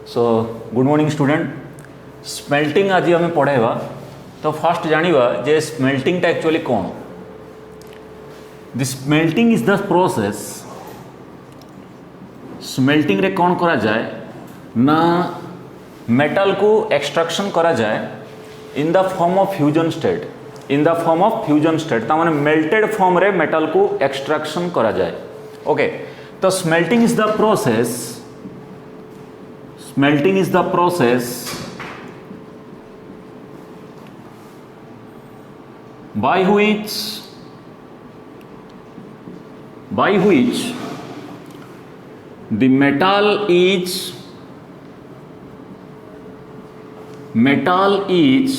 So good morning student. Smelting आज आम पढ़ाइबा। तो फास्ट जानिबा जे स्मेल्टिंग टा एक्चुअली कौन। The smelting is the process. Smelting रे कौन करा जाए ना मेटल को एक्सट्रैक्शन करा जाए इन the form of fusion state. In the form of fusion state ता माने मेल्टेड फॉर्म रे मेटल को एक्सट्रैक्शन करा जाए। ओके, तो smelting is the process. Smelting is the process by which the metal is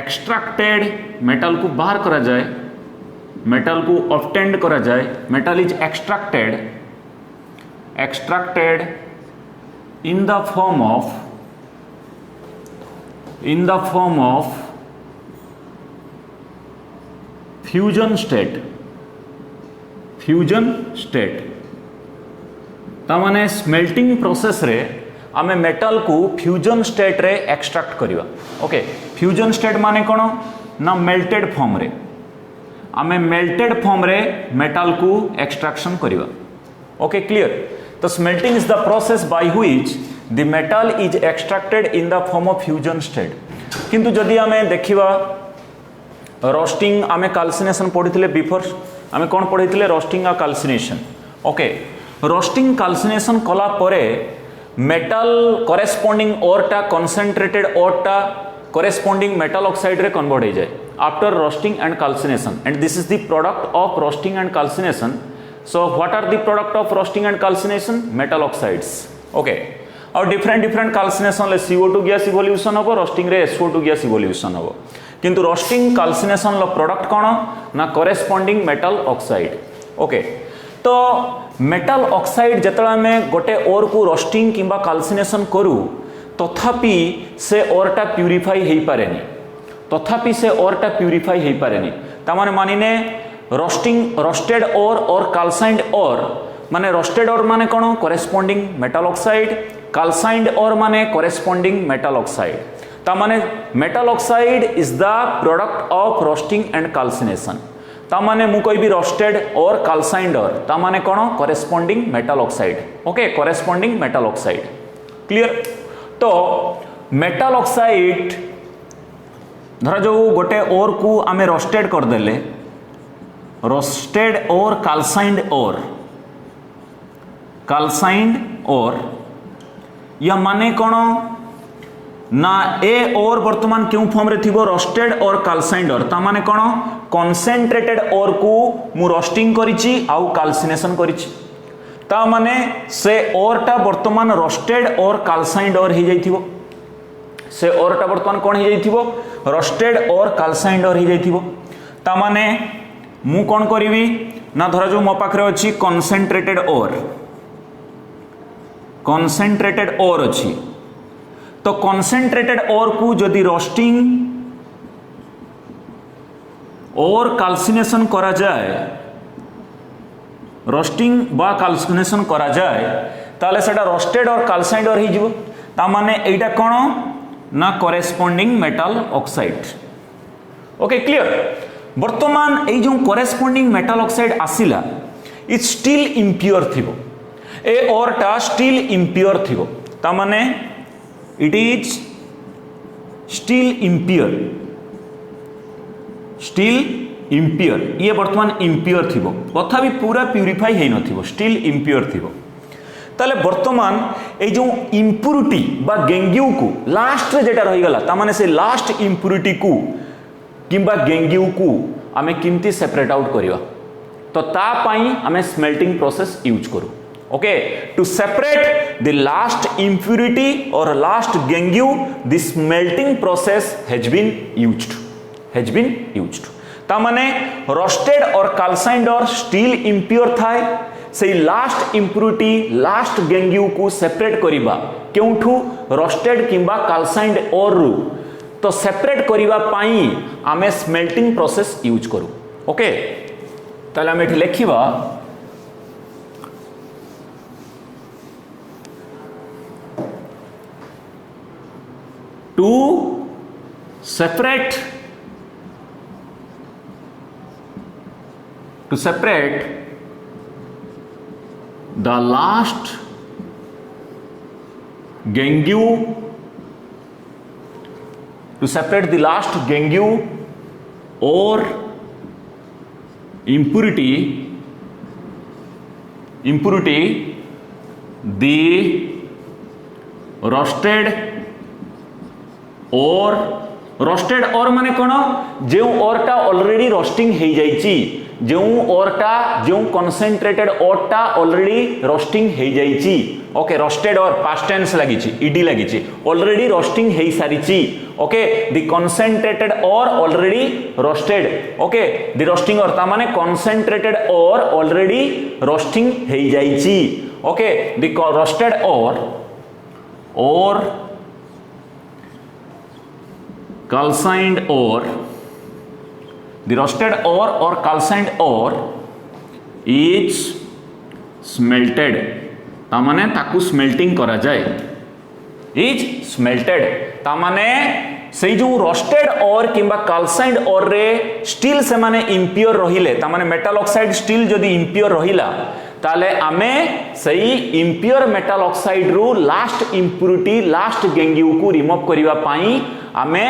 extracted, metal को बाहर करा जाए, metal को obtained करा जाए, metal is extracted in the form of fusion state। ता माने स्मेल्टिंग प्रोसेस रे आमे मेटल को फ्यूजन स्टेट रे एक्सट्रैक्ट करिवा। ओके, फ्यूजन स्टेट माने कोन ना मेल्टेड फॉर्म रे आमे मेल्टेड फॉर्म रे मेटल को एक्सट्रैक्शन करिवा। Okay, clear. तो smelting is the process by which the metal is extracted in the form of fusion state. किंतु जदि आमे देखिबा रोस्टिंग आमे कैल्सिनेशन पढ़िथिले बिफोर आमे कोन पढ़िथिले रोस्टिंग आ कैल्सिनेशन। ओके, रोस्टिंग कैल्सिनेशन कला परे metal corresponding ओरटा concentrated ओरटा corresponding metal oxide रे कन्वर्ट हो जाए after roasting and calcination, and this is the product of roasting and calcination. So what are the product of roasting and calcination? Metal oxides. Okay, और different calcination ले CO2 gas evolution होबो, roasting रे SO2 gas evolution होबो। किंतु roasting calcination लो product कौन ना corresponding metal oxide। Okay, तो metal oxide जतला में गोटे ओर को roasting किंबा calcination करू तथापि से ओरटा प्यूरिफाई हेई पारेनी। तामाने मानिने रोस्टेड ओर और कैल्साइंड ओर माने रोस्टेड ओर माने कौन करेस्पोंडिंग मेटल ऑक्साइड, कैल्साइंड ओर माने करेस्पोंडिंग मेटल ऑक्साइड। ता माने metal oxide is the product of roasting and calcination. ता माने मु कोई भी रोस्टेड और कैल्साइंड ओर ता माने कौन corresponding metal oxide. Okay, corresponding metal oxide. Clear. तो मेटल ऑक्साइड धरा जो गोटे ओर को आमे रोस्टेड कर देले, रोस्टेड और कैल्साइंड और या माने कौन ना ए और वर्तमान क्यों फॉर्म रे थिबो रोस्टेड और कैल्साइंड और ता माने कौन कंसंट्रेटेड और को मु रोस्टिंग करिछि आउ कैल्सिनेशन करिछि। ता माने से ओरटा वर्तमान रोस्टेड और कैल्साइंड और ही जाइथिबो। से ओरटा वर्तमान कोन ही जाइथिबो रोस्टेड और कैल्साइंड और ही जाइथिबो। ता माने मु कौन करी ना धरा जो मो पाखरे अच्छी कंसंट्रेटेड ओर अच्छी, तो कंसंट्रेटेड ओर को जदि रोस्टिंग और कैल्सिनेशन करा जाए, रोस्टिंग बा कैल्सिनेशन करा जाए ताले सेटा रोस्टेड और कैल्साइंड और ही जीवो। ता माने एटा कोन ना corresponding metal oxide. Okay, clear. वर्तमान ए जो करेस्पोंडिंग मेटल ऑक्साइड आसिला इज स्टिल इम्प्योर थिबो, ए ओरटा स्टिल इम्प्योर थिबो। ता माने इट इज स्टिल इम्प्योर ये वर्तमान इम्प्योर थिबो, तथापि पूरा प्यूरिफाई हेइ नथिबो, स्टिल इम्प्योर थिबो। ताले वर्तमान ए जो इम्प्यूरिटी बा गेंगिउ को लास्ट रे जेटा रहि गला ता माने से लास्ट इम्प्यूरिटी को किंबा गेंगिउ को आमे किमती सेपरेट आउट करिवा, तो ता पाई आमे स्मेल्टिंग प्रोसेस यूज करू। Okay, to separate the last impurity or last gangue the smelting process has been used. ता माने रोस्टेड और कैल्साइंड और स्टील इम्प्योर थाए से लास्ट इम्प्यूरिटी लास्ट गेंगिउ को सेपरेट करिबा केउठू रोस्टेड किंबा कैल्साइंड और रु, तो सेपरेट करिबा पाई आमे स्मेल्टिंग प्रोसेस यूज करू। ओके, ताले आमे एठी लेखिबा to separate the last gangue or impurity the roasted or माने कौन जो ओरटा ऑलरेडी रोस्टिंग हो जाइए जो ओरटा जो कॉन्सेंट्रेटेड ओरटा ऑलरेडी रोस्टिंग हो जाइए ओके रोस्टेड और पास्ट टेंस लगी ईडी लगी ऑलरेडी रोस्टिंग हो सारी ओके द कॉन्सेंट्रेटेड और already roasted okay the roasting और ता माने कॉन्सेंट्रेटेड और ऑलरेडी रोस्टिंग हो जाइए ओके द रोस्टेड और calcined ore the roasted ore or calcined ore is smelted तामाने ताकू स्मेल्टिंग करा जाए is smelted तामाने से जो रोस्टेड और किंबा कैल्साइंड और रे स्टील से माने इंप्योर रहिले तामाने मेटल ऑक्साइड स्टील जदि इंप्योर रहिला ताले आमे सही इंप्योर मेटल ऑक्साइड रू लास्ट इंप्यूरिटी लास्ट गैंगियू को रिमूव करिवा पाई आमे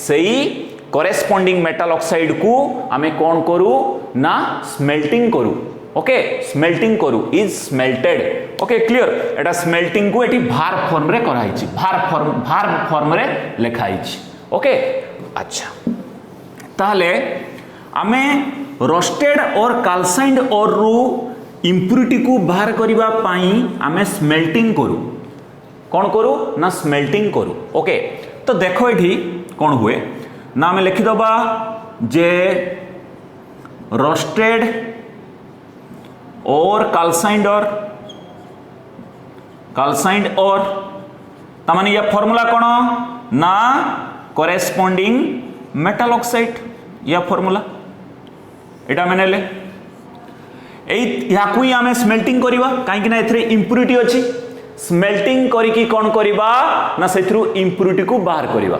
सही करेस्पोंडिंग मेटल ऑक्साइड को आमे कौन करू ना स्मेल्टिंग करू ओके स्मेल्टिंग करू is स्मेल्टेड okay clear Etah smelting को एटी भार फॉर्म रे कराई छी भार फॉर्म रे लिखाई छी ओके अच्छा ताले आमे रोस्टेड और कैल्साइंड और रू इंप्यूरिटी को बाहर करिवा पाई आमे स्मेल्टिंग करू कौन करू ना स्मेल्टिंग करू ओके तो देखो ये कौन हुए ना आम लिखिदबा जे रोस्टेड और कैल्साइंड और तमाने या फॉर्मूला कौन ना करेस्पोंडिंग मेटल ऑक्साइड या फॉर्मूला एटा मैंने ले याकू ही आमे स्मेल्टिंग करिवा काहे ना एथरे इंप्यूरिटी अछि स्मेल्टिंग करिकी कौन करिवा ना सेथरु इंप्यूरिटी को बाहर करिवा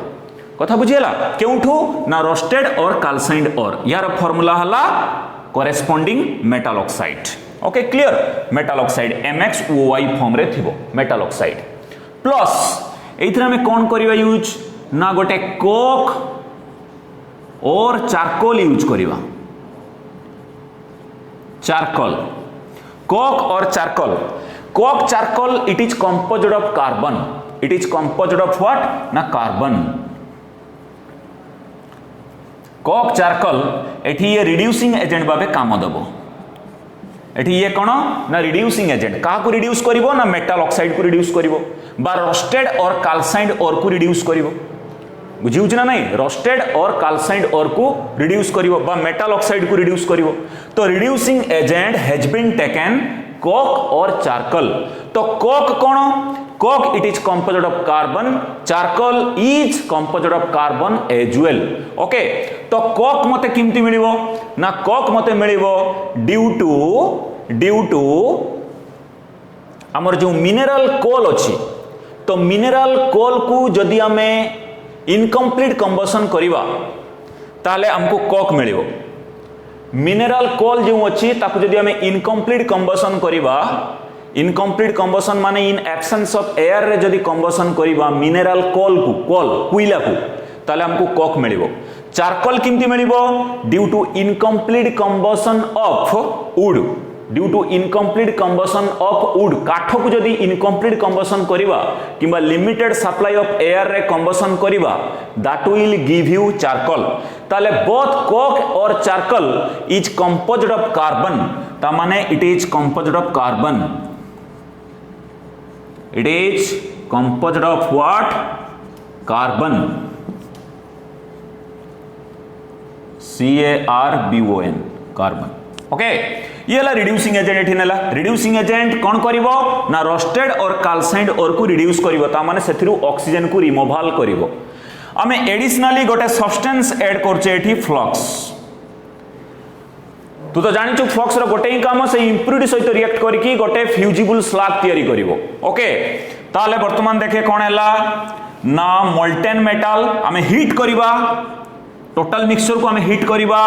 कथा बुझियला केउठू ना रोस्टेड और कैल्साइंड और यार फार्मूला हला corresponding metal oxide okay clear metal oxide MxOY form रे थिबो मेटल ऑक्साइड प्लस एथरे में कौन करिवा यूज ना गोटे कोक और चारकोल यूज करिवा चारकोल कोक और charcoal Coke charcoal it is composed of carbon what ना कार्बन कोक चारकोल एठी ये रिड्यूसिंग एजेंट भाबे काम दबो एठी ये कोन ना रिड्यूसिंग एजेंट का को रिड्यूस करिवो ना मेटल ऑक्साइड को रिड्यूस करिवो बा रोस्टेड और कैल्साइंड और को रिड्यूस करिवो बुझिउछ ना नहीं रोस्टेड और कैल्साइंड और को रिड्यूस करिवो बा मेटल ऑक्साइड को रिड्यूस करिवो तो reducing agent has been taken coke और चारकोल तो कोक कौन coke it is composed of carbon charcoal is composed of carbon as well okay तो कोक मते किमती मिलिवो ना कोक मते मिलिवो ड्यू टू हमर जो मिनरल कोल अछि तो मिनरल कोल को जदि हमें इनकम्प्लीट कंबशन करिवा ताले हमको कोक मिलिवो मिनरल कोल जो अच्छी ताकू जदि हमें इनकम्प्लीट कंबशन करिवा इनकम्प्लीट कंबशन माने इन एब्सेंस ऑफ एयर रे जदि कंबशन करिवा मिनरल कोल को कोयला को ताले हमको कोक मिलिवो चारकोल किमती मिलिवो due to incomplete combustion of wood due to incomplete combustion of wood काठ को जदि इनकम्प्लीट कंबशन करिवा किंबा लिमिटेड सप्लाई ऑफ एयर रे कंबशन करिवा that will give you charcoal ताले बोथ कोक और charcoal is composed of carbon ता माने it is composed of carbon it is composed of what carbon CARBON carbon okay ये ला reducing agent एठी नेला रिड्यूसिंग एजेंट कोन करिवो ना रोस्टेड और कैल्साइंड और को रिड्यूस करिवो ता माने सेथिरु ऑक्सीजन को रिमूवल करिवो आमे एडिशनली गोटे सब्सटेंस ऐड करछे एठी फ्लक्स तू तो जानिछु फ्लक्स रो गोटे ही काम से इंप्यूरिटी सहित रिएक्ट करके गोटे फ्यूजिबल स्लैग तयारी करिवो ओके ताले वर्तमान देखे कोन हैला ना मोल्टेन मेटल आमे हीट करिबा टोटल मिक्सचर को आमे हीट करिबा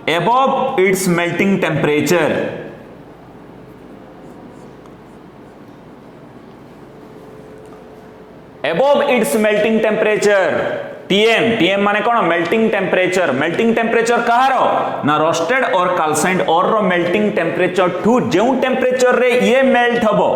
above its melting temperature above its melting temperature TM माने कौन मेल्टिंग टेम्परेचर कहार ना रोस्टेड और कैल्साइन्ड और रो मेल्टिंग टेम्परेचर ठू जो टेम्परेचर रे ये मेल्ट हबो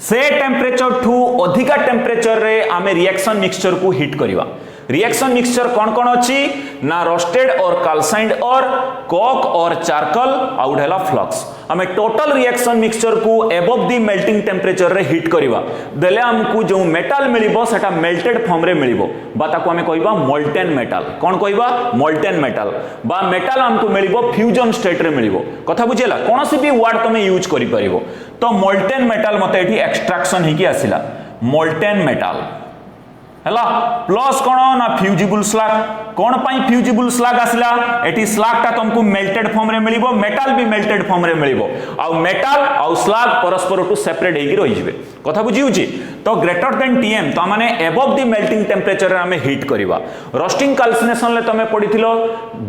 से टेम्परेचर ठू अधिका टेम्परेचर रे आमे रिएक्शन मिक्सचर को हीट करिवा रिएक्शन मिक्सचर कौन कौन अच्छी ना रोस्टेड और कैल्साइन्ड और कोक और चारकोल आउट हैला फ्लक्स आमे टोटल रिएक्शन मिक्सचर को एबव दी मेल्टिंग टेम्परेचर रे हीट करिवा देले हमकु जो मेटल मिलिबो सेटा मेल्टेड फॉर्म रे मिलिबो बा ताको आमे कहबा मोल्टेन मेटल कौन कहबा मोल्टेन मेटल बा मेटल हमकु मिलिबो फ्यूजन स्टेट रे मिलिबो कथा बुझिला कोनोसी भी वर्ड तमे यूज करि परिबो तो मोल्टेन मेटल मते एठी एक्सट्रैक्शन ही की आसिला मोल्टेन मेटल हैला प्लस कोन ना फ्यूजिबल स्लैग कोन पई फ्यूजिबल स्लैग आसिला एटी स्लैग ता तुमको मेल्टेड फॉर्म रे मिलिबो मेटल भी मेल्टेड फॉर्म रे मिलिबो आ मेटल आ स्लैग परस्पर टू सेपरेट हेगी रहि जिवे कथा बुझी होची तो ग्रेटर देन टीएम तो माने अबव द मेल्टिंग टेम्परेचर रे हमें हीट करबा रोस्टिंग कैल्सिनेशन ले तमे पढिथिलो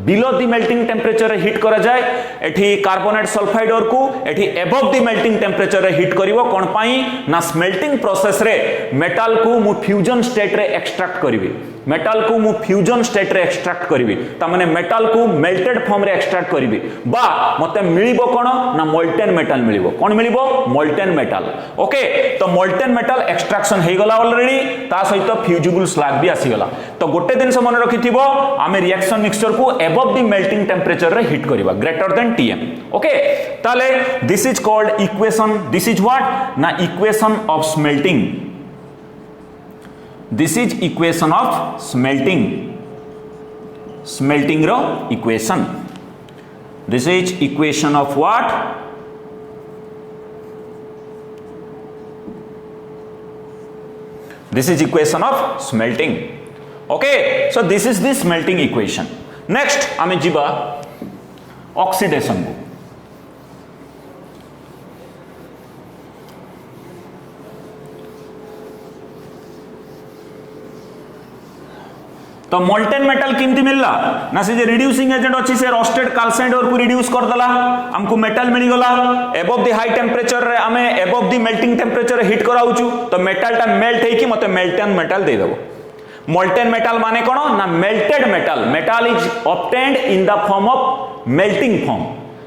बिलो द मेल्टिंग टेम्परेचर रे हीट करा जाय एठी कार्बोनेट सल्फाइड और को एठी अबव द मेल्टिंग टेम्परेचर रे हीट करिवो कोन पई ना स्मेल्टिंग प्रोसेस रे मेटल को मु फ्यूजन स्टेट रे एक्सट्रैक्ट करिवि मेटल को मु फ्यूजन स्टेट रे एक्सट्रैक्ट करिवि ता माने मेटल को मेल्टेड फॉर्म रे एक्सट्रैक्ट करिवि बा मते मिलिबो कोन ना मोल्टेन मेटल मिलिबो कोन मिलिबो मोल्टेन मेटल ओके तो मोल्टेन मेटल एक्सट्रैक्शन हे गला ऑलरेडी ता सहित फ्यूजिबल स्लैग भी आसी गला तो गोटे दिन से मन रखिथिबो आमे रिएक्शन मिक्सचर को अबव द मेल्टिंग टेम्परेचर रे हीट करिवा ग्रेटर देन टीएम ओके ताले this is called equation this is what ना equation of smelting This is equation of smelting ro equation. This is equation of what? This is equation of smelting. Okay, so this is the smelting equation. Next ame jiba oxidation को तो molten metal किमती मिलला ना से जे reducing agent अछि से roasted कैल्साइन्ड और को रिड्यूस कर दला हमको मेटल मिल गला अबव द हाई टेम्परेचर रे हमें above the melting temperature heat कराउछु तो मेटल टा मेल्ट हे कि मते मेल्टेन मेटल दे देबो मोल्टेन मेटल माने कोन ना melted metal is obtained in the form of melting form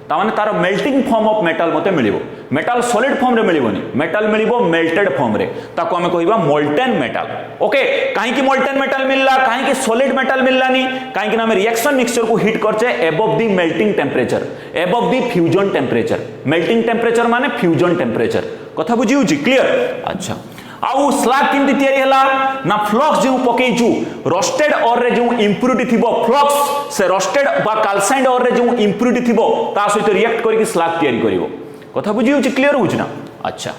ता माने तार मेल्टिंग फॉर्म ऑफ मेटल मते मिलिबो मेटल सॉलिड फॉर्म रे मिलिबोनी मेटल मिलिबो मेल्टेड फॉर्म रे ताको हमें कहबा मोल्टेन मेटल ओके काहे कि मोल्टेन मेटल मिलला काहे कि सॉलिड मेटल मिललानी काहे कि हमें रिएक्शन मिक्सचर को हीट करछे above the melting temperature above the fusion temperature melting temperature माने फ्यूजन टेम्परेचर कथा बुझी होची क्लियर अच्छा आउ स्लैग किमती तयारी हला ना फ्लक्स जो पकेइचू रोस्टेड और रे जो इंप्यूरिटी थिबो फ्लक्स से रोस्टेड बा कैल्साइन्ड और रे जो इंप्यूरिटी थिबो ता सहित रिएक्ट करके स्लैग तयारी करिवो कथा बुझी होची क्लियर होची ना अच्छा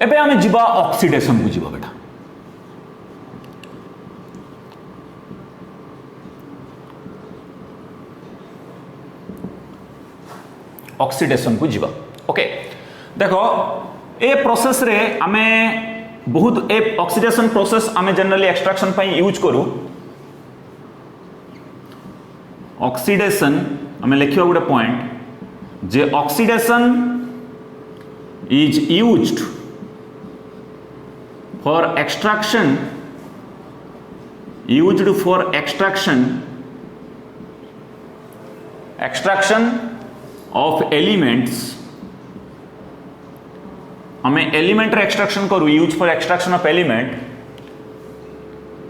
एबे हमें जिबा ऑक्सीडेशन को जिबा बेटा ऑक्सीडेशन को जिबा ओके देखो ए प्रोसेस रे आमे बहुत ए ऑक्सीडेशन प्रोसेस आमे जनरली एक्सट्रैक्शन पई यूज करू ऑक्सीडेशन आमे लिखियो गुटे point J oxidation is used for extraction of elements हमें एलिमेंट एक्सट्रैक्शन करू use for extraction of element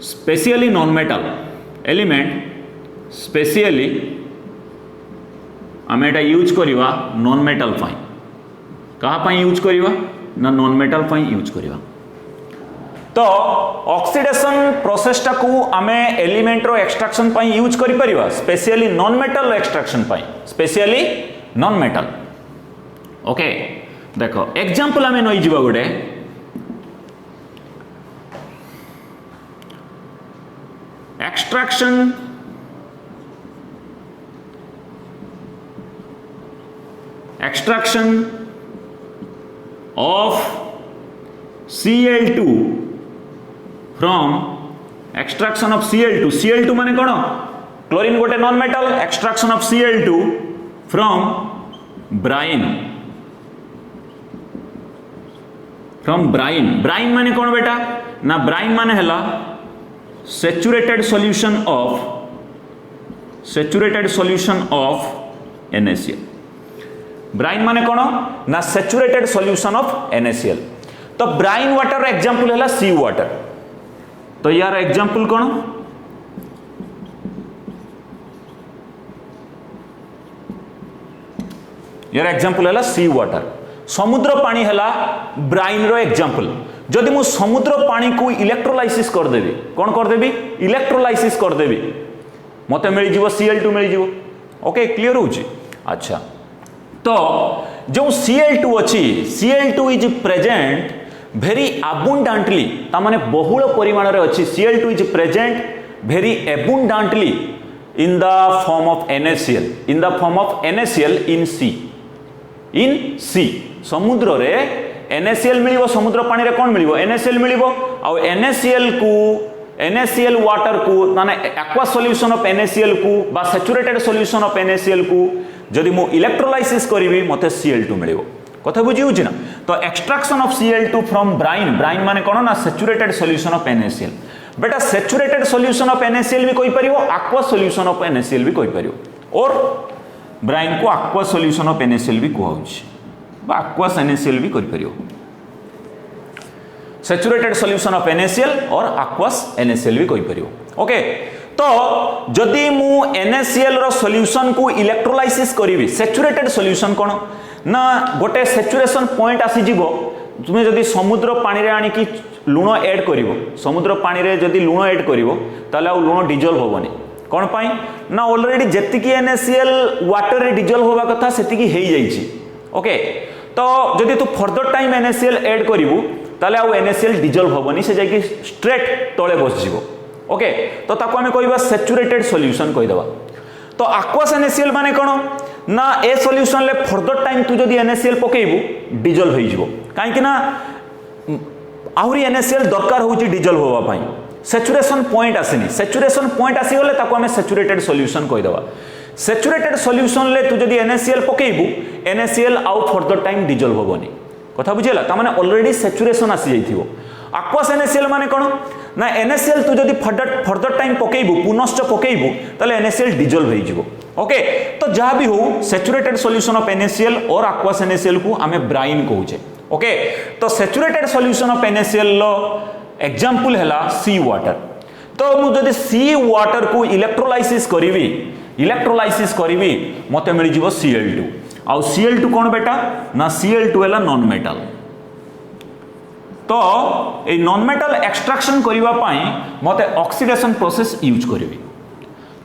specially non metal element specially हमें एटा यूज करिवा नॉन मेटल पाई कहा पाई यूज करिवा ना नॉन मेटल पाई use करिवा तो ऑक्सीडेशन प्रोसेस टा को हमें एलिमेंट रो extraction पाई use करि परिवा स्पेशली नॉन मेटल रो एक्सट्रैक्शन पाई स्पेशली नॉन मेटल ओके देखो एग्जांपल हमें नई जीवा गोटे extraction of Cl2 from extraction of Cl2 माने कौन क्लोरीन गोटे non metal extraction of Cl2 from brine brine माने कौन बेटा ना ब्राइन माने हला saturated solution of NaCl brine माने कौन ना सैचुरेटेड सॉल्यूशन ऑफ NaCl तो ब्राइन वाटर एग्जांपल हला सी वाटर तो यार एग्जांपल कौन यार एग्जांपल हला सी वाटर समुद्र पानी हला ब्राइन रो एग्जांपल जदि मु समुद्र पानी को इलेक्ट्रोलाइसिस कर देबी कोन कर देबी इलेक्ट्रोलाइसिस कर देबी मते मिल जीवो Cl2 मिल जीवो ओके क्लियर होची अच्छा तो जो Cl2 अछि Cl2 इज प्रेजेंट वेरी अबुंडेंटली ता माने बहुल परिमाण रे अछि Cl2 is present very abundantly in the form of NaCl in sea समुद्र रे NaCl मिलिबो समुद्र पानी रे कोन मिलिबो NaCl मिलिबो आ NaCl वाटर को माने एक्वा सॉल्यूशन ऑफ NaCl को बा सैचुरेटेड सॉल्यूशन ऑफ NaCl को जदि मु इलेक्ट्रोलाइसिस करिवि मते Cl2 मिलिबो कथा बुझी होची ना तो extraction of Cl2 from Bryan माने कोन ना सैचुरेटेड सॉल्यूशन ऑफ NaCl बेटा सैचुरेटेड सॉल्यूशन ऑफ NaCl भी कोई परिबो एक्वा सॉल्यूशन ऑफ NaCl भी कोई परिबो और ब्राइन को एक्वा सॉल्यूशन ऑफ NaCl भी कहउछि बा एक्वा NaCl भी कोई परिबो सैचुरेटेड सॉल्यूशन ऑफ NaCl और एक्वा NaCl भी कोई परिबो ओके तो जदि मु NaCl रो सॉल्यूशन को इलेक्ट्रोलाइसिस करिवि सैचुरेटेड सॉल्यूशन कोन ना गोटे सैचुरेशन पॉइंट आसी जीवो तुमे जदि समुद्र पानी रे आनी कि लुण ऐड करिवो समुद्र पानी रे जदि लुण ऐड करिवो ताले आ लुण डिजोल्व होबनी कोन पाई ना ऑलरेडी जेतिकी NaCl वाटर रे डिजोल्व होबा कथा सेतिकी हेई जाईची ओके तो जदि तू फर्दर टाइम NaCl ऐड करिवो ताले आ NaCl डिजोल्व होबनी से जाकी स्ट्रेट तळे बस जीवो ओके तो ताको हमें कहबा सैचुरेटेड सॉल्यूशन कहि देबा तो एक्वा NaCl माने कोन ना ए सॉल्यूशन ले फर्दर टाइम तू जदि NaCl पकेइबू डिजोल्व होई जीवो काहे कि ना आहुरी NaCl दरकार होची डिजोल्व होवा पाई सैचुरेशन पॉइंट आसेनी सैचुरेशन पॉइंट आसी गले ताको हमें सैचुरेटेड सॉल्यूशन कहि देबा सैचुरेटेड सॉल्यूशन ले तू जदि NaCl पकेइबू NaCl आउ फर्दर टाइम डिजोल्व होबनी कथा बुझिला ता माने ऑलरेडी सैचुरेशन आसी जाइथिबो एक्वा NaCl माने कोन ना NaCl तू जदि फर्दर टाइम पकेइबू पुनश्च पकेइबू ताले NaCl डिजोल्व होई जिवो ओके तो जहाँ भी हो सैचुरेटेड सॉल्यूशन ऑफ NaCl और एक्वा NaCl को हमें ब्राइन कहूचे ओके तो saturated solution of NaCl low example हैला सी वाटर तो मु जदि सी वाटर को इलेक्ट्रोलाइसिस करिवि मते मिल जिवो Cl2 आ Cl2 कोन बेटा ना Cl2 हैला नॉन मेटल तो ए नॉन मेटल एक्सट्रैक्शन करिवा पाई मते ऑक्सीडेशन प्रोसेस यूज करिवि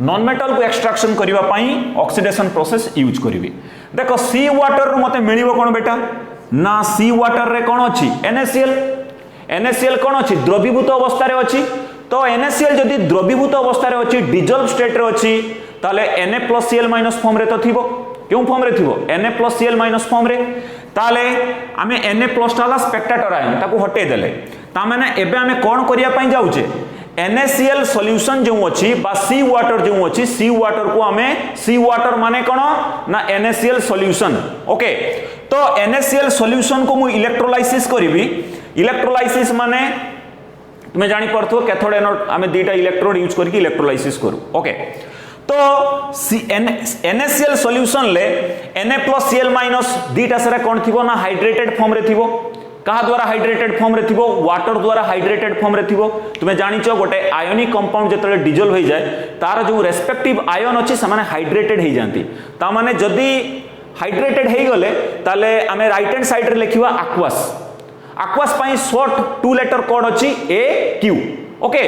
नॉन मेटल को एक्सट्रैक्शन करिवा पाई ऑक्सीडेशन प्रोसेस यूज करिवि देखो सी वाटर रो मते मिलिबो कोन बेटा ना सी वाटर रे कोन अछि NaCl कोन अछि द्रवीभूत अवस्था रे अछि तो NaCl जदि द्रवीभूत अवस्था रे अछि डिजोल्व स्टेट रे अछि ताले Na+Cl- फॉर्म रे तो थिबो क्यों फॉर्म रे थिबो Na+Cl- फॉर्म रे ताले आमे Na+ टाला स्पेक्टेटर आयन ताको हटे देले ता माने एबे आमे कोन करिया पई जाउचे NaCl सॉल्यूशन जो अछि बा सी वाटर जो अछि सी वाटर को हमें सी वाटर माने कोन ना NaCl सॉल्यूशन ओके तो NaCl सॉल्यूशन को मु इलेक्ट्रोलाइसिस करिवि इलेक्ट्रोलाइसिस माने तुमे जानि परथो कैथोड एनोड आमे दुटा इलेक्ट्रोड यूज करके इलेक्ट्रोलाइसिस करू ओके तो NaCl सॉल्यूशन ले Na+Cl- दुटा सारा कोन थिबो ना हाइड्रेटेड फॉर्म रे थिबो कहा द्वारा हाइड्रेटेड फॉर्म रे थिबो वाटर द्वारा हाइड्रेटेड फॉर्म रे थिबो तुमे जानिचो गोटे आयोनिक कंपाउंड जतले डिजोल्व हो जाए तार जो रेस्पेक्टिव आयन अछि से माने हाइड्रेटेड हो जांती ता माने जदी हाइड्रेटेड हे गले ताले आमे राइट हैंड साइड रे लिखिबा एक्वास पाई शॉर्ट 2 लेटर कोड अछि AQ okay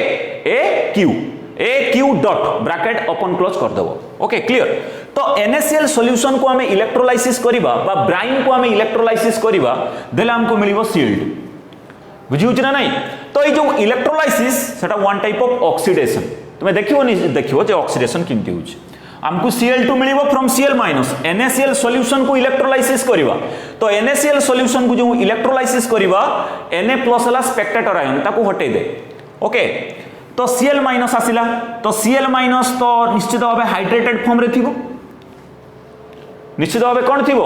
AQ dot bracket open close कर देबो ओके क्लियर तो NaCl सॉल्यूशन को हमें इलेक्ट्रोलाइसिस करिबा बा ब्राइन को हमें इलेक्ट्रोलाइसिस करिबा देला हमको मिलिबो Cl2 बुझी होछ ना नहीं तो ये जो इलेक्ट्रोलाइसिस सेटा वन टाइप ऑफ ऑक्सीडेशन तुमे देखिबो जे ऑक्सीडेशन किमती होछ हमको Cl2 मिलिबो from Cl minus NaCl solution को इलेक्ट्रोलाइसिस करबा तो NaCl सॉल्यूशन को जो इलेक्ट्रोलाइसिस करबा Na+ हला स्पेक्टेटर आयन ताको हटे दे ओके तो Cl माइनस आसिला तो Cl माइनस तो निश्चित भाबे हाइड्रेटेड फॉर्म रे थिबो निश्चित भाबे कोन थिबो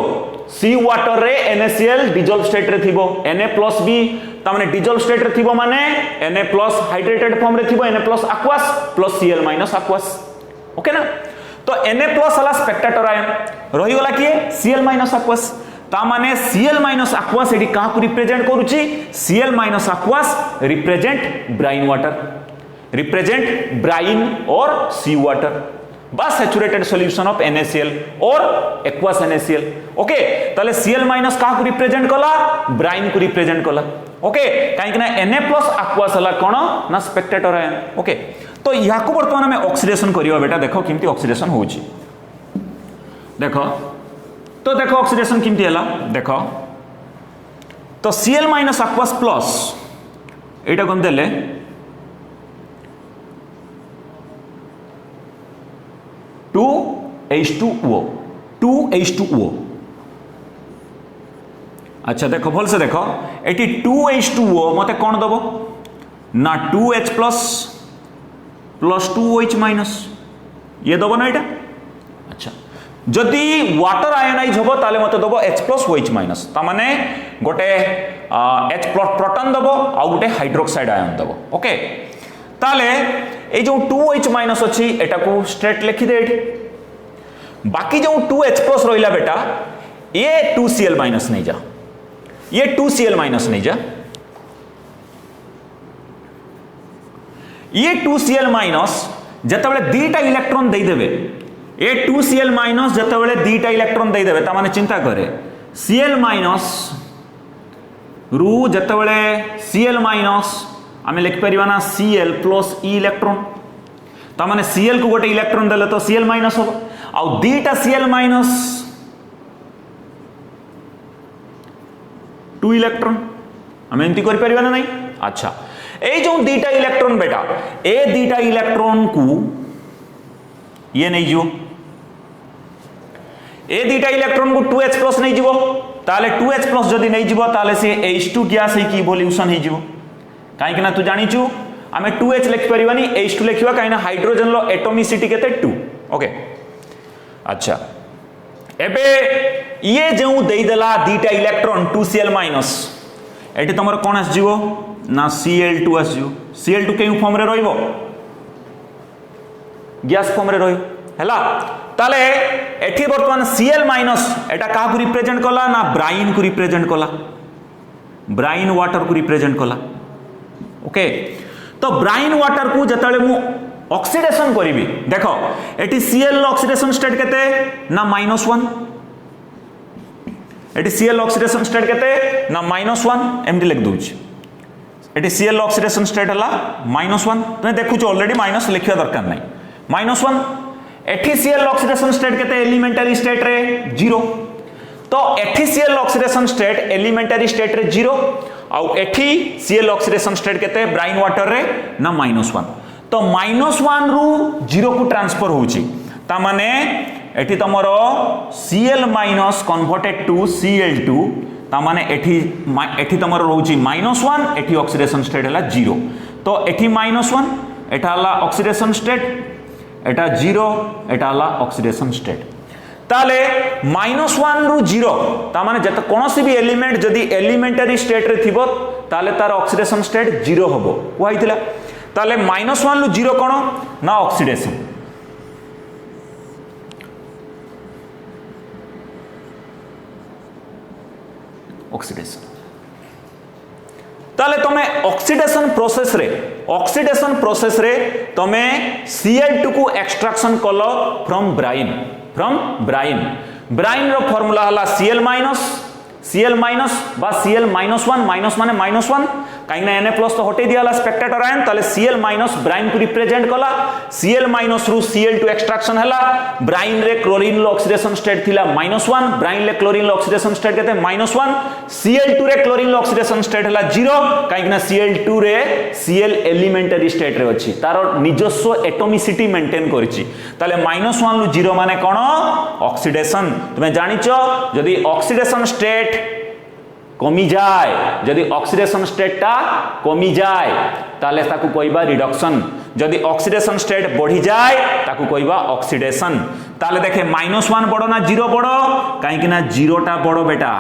सी वाटर रे NaCl डिजॉल्व स्टेट रे थिबो Na+ भी तामने डिजॉल्व स्टेट रे थिबो माने Na+ हाइड्रेटेड फॉर्म रे थिबो Na+ aqueous plus Cl minus aqueous okay ना तो Na+ हला स्पेक्टेटर आयन रही गला किए Cl माइनस aqueous ता माने Cl माइनस aqueous एडी का को रिप्रेजेंट करूची Cl minus aqueous represent brine water represent brine और सी वाटर बस सैचुरेटेड सॉल्यूशन ऑफ NaCl और aqueous NaCl ओके ताले Cl माइनस का को रिप्रेजेंट कला ब्राइन को रिप्रेजेंट कला ओके काहे कि ना Na+ aqueous हला कोन ना स्पेक्टेटर आयन ओके तो या को वर्तमान में ऑक्सीडेशन करियो बेटा देखो किमती ऑक्सीडेशन होउची देखो ऑक्सीडेशन किमती हला देखो तो Cl minus aqueous plus iota कोन देले टू अच्छा देखो भल से देखो एटी 2H2O मते कौन दबो ना 2H प्लस 2OH माइनस ये दबो ना एटा अच्छा जदि वाटर आयोनाइज होबो ताले मते दबो H प्लस OH माइनस ता माने गोटे H प्रोटॉन दबो आ गोटे हाइड्रोक्साइड आयन दबो ओके ताले ए जो 2OH माइनस अछि एटा को स्ट्रेट लिखि दे एठी बाकी जो 2H प्लस रहिला बेटा ये 2Cl माइनस नहीं जा ये 2Cl माइनस नहीं जा ये 2Cl माइनस जतबेले दीटा इलेक्ट्रॉन दे देबे ये 2Cl माइनस जतबेले दीटा इलेक्ट्रॉन दे देबे ता माने चिंता करे Cl माइनस रु जतबेले Cl माइनस आमे लिख परिबा ना Cl प्लस E इलेक्ट्रॉन ता माने Cl को गोटे इलेक्ट्रॉन देले तो Cl माइनस हो आ दीटा Cl माइनस 2 इलेक्ट्रॉन आमे एंती कर परिबा ना नहीं अच्छा ए जो दीटा इलेक्ट्रॉन बेटा ए दीटा इलेक्ट्रॉन को ये नहीं जीवो ए दीटा इलेक्ट्रॉन को 2H प्लस नहीं जीवो ताले 2H प्लस जदी नहीं जीवो ताले से H2 गैस है की इवोल्यूशन है जीवो काहे कि ना तू जानिचु आमे 2H लिख परिबानी H2 लिखिबा काहे ना हाइड्रोजन लो एटॉमिसिटी केते 2 ओके अच्छा एबे ये जो देई देला दीटा इलेक्ट्रॉन 2Cl माइनस एटी तमरो कोन आस जीवो ना Cl2 आस जीवो Cl2 के फॉर्म रे रहइबो गैस फॉर्म रे रहइबो हैला ताले एठी वर्तमान Cl माइनस एटा का को रिप्रेजेंट कला ना ब्राइन को रिप्रेजेंट कला ब्राइन वाटर को रिप्रेजेंट कला ओके तो ब्राइन वाटर को जतले मु ऑक्सीडेशन करिवि देखो एटी Cl ऑक्सीडेशन स्टेट केते ना -1 एटी Cl ऑक्सीडेशन स्टेट केते ना -1 एमडी लिख दोछ एटी Cl ऑक्सीडेशन स्टेट हला -1 तमे देखु छ ऑलरेडी माइनस लिखिया दरकार नाही -1 एटी Cl ऑक्सीडेशन स्टेट केते एलिमेंटरी स्टेट रे 0 तो eighty Cl oxidation state elementary state रे 0 आउ एठी Cl ऑक्सीडेशन स्टेट केते ब्राइन वाटर रे ना -1 तो -1 रु 0 को ट्रांसफर होउची ता माने एठी तमरो Cl minus converted to Cl2 ता माने एठी तमरो रहउची -1 एठी ऑक्सीडेशन स्टेट हला 0 तो एठी -1 एटा हला ऑक्सीडेशन स्टेट एटा 0 एटा हला ऑक्सीडेशन स्टेट ताले -1 रु 0 ता माने जत कोनोसी भी एलिमेंट जदी एलिमेंटरी स्टेट रे थिबो ताले तार ऑक्सीडेशन स्टेट 0 होबो वाइतिला ताले -1 रु 0 कोन ना ऑक्सीडेशन ताले तमे ऑक्सीडेशन प्रोसेस रे तमे Cl2 को एक्सट्रैक्शन कलो फ्रॉम ब्राइन ब्राइन रो फार्मूला हला Cl माइनस Cl माइनस बा Cl माइनस वन माइनस माने माइनस वन कहीं Na प्लस तो हटे दिया स्पेक्टेटर आयन ताले Cl माइनस ब्राइन को रिप्रेजेंट कला Cl माइनस रु Cl2 एक्सट्रैक्शन हला ब्राइन रे क्लोरीन लो ऑक्सीडेशन स्टेट थिला -1 ब्राइन रे क्लोरीन लो ऑक्सीडेशन स्टेट केते -1 Cl2 रे क्लोरीन लो ऑक्सीडेशन स्टेट हला 0 कहीं Cl2 रे Cl एलिमेंटरी स्टेट रे अछि तारो निजस्व एटॉमिसिटी मेंटेन करछि ताले -1 रु 0 माने कोन ऑक्सीडेशन तुमे जानिचो यदि ऑक्सीडेशन स्टेट कमी जाए यदि ऑक्सीडेशन स्टेटटा कमी जाए ताले ताकू कहबा रिडक्शन यदि ऑक्सीडेशन स्टेट बढ़ी जाए ताकू कहबा ऑक्सीडेशन ताले देखे -1 बड़ो ना 0 बड़ो काहे कि ना 0टा बड़ो बेटा